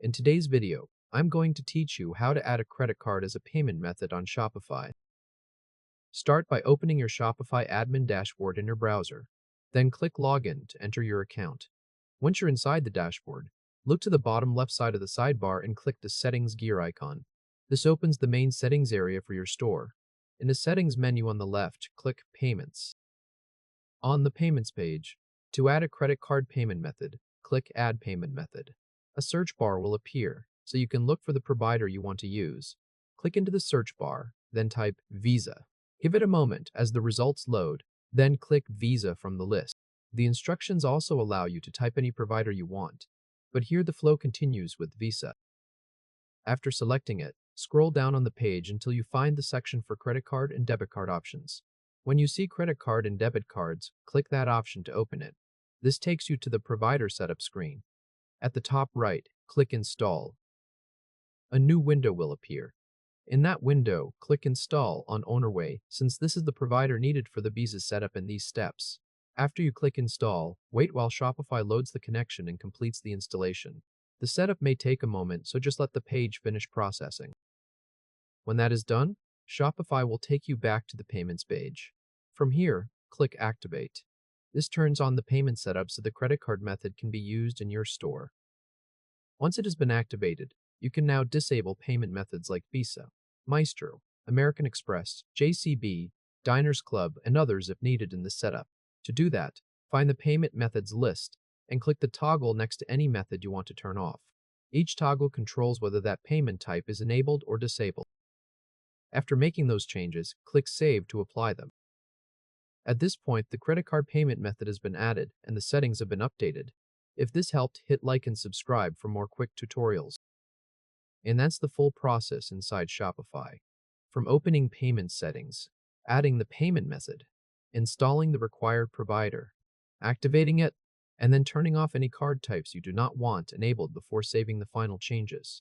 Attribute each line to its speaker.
Speaker 1: In today's video, I'm going to teach you how to add a credit card as a payment method on Shopify. Start by opening your Shopify admin dashboard in your browser. Then click Login to enter your account. Once you're inside the dashboard, look to the bottom left side of the sidebar and click the Settings gear icon. This opens the main settings area for your store. In the Settings menu on the left, click Payments. On the Payments page, to add a credit card payment method, click Add Payment Method. A search bar will appear, so you can look for the provider you want to use. Click into the search bar, then type Visa. Give it a moment as the results load, then click Visa from the list. The instructions also allow you to type any provider you want, but here the flow continues with Visa. After selecting it, scroll down on the page until you find the section for credit card and debit card options. When you see credit card and debit cards, click that option to open it. This takes you to the provider setup screen. At the top right, click Install. A new window will appear. In that window, click Install on Onerway, since this is the provider needed for the Visa setup in these steps. After you click Install, wait while Shopify loads the connection and completes the installation. The setup may take a moment, so just let the page finish processing. When that is done, Shopify will take you back to the Payments page. From here, click Activate. This turns on the payment setup so the credit card method can be used in your store. Once it has been activated, you can now disable payment methods like Visa, Maestro, American Express, JCB, Diners Club, and others if needed in the setup. To do that, find the Payment Methods list and click the toggle next to any method you want to turn off. Each toggle controls whether that payment type is enabled or disabled. After making those changes, click Save to apply them. At this point, the credit card payment method has been added and the settings have been updated. If this helped, hit like and subscribe for more quick tutorials. And that's the full process inside Shopify. From opening payment settings, adding the payment method, installing the required provider, activating it, and then turning off any card types you do not want enabled before saving the final changes.